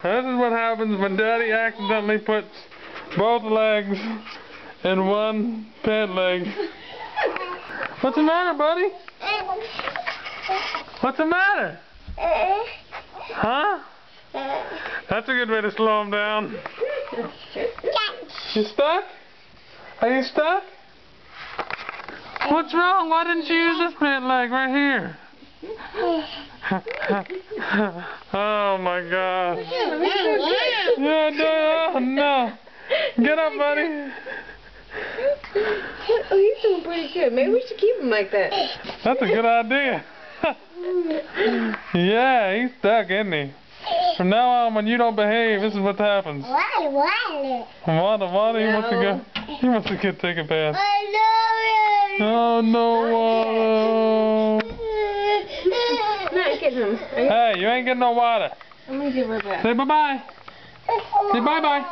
This is what happens when Daddy accidentally puts both legs in one pant leg. What's the matter, buddy? What's the matter? Huh? That's a good way to slow him down. You stuck? Are you stuck? What's wrong? Why didn't you use this pant leg right here? Oh my gosh. Yeah, no. Get up, buddy. Oh, he's doing pretty good. Maybe we should keep him like that. That's a good idea. Yeah, he's stuck, isn't he? From now on, when you don't behave, this is what happens. Water. He wants to go. He wants to take a bath. Oh no, water. Not getting him. Hey, you ain't getting no water. I'm gonna give her a bath. Say bye-bye. Say bye-bye.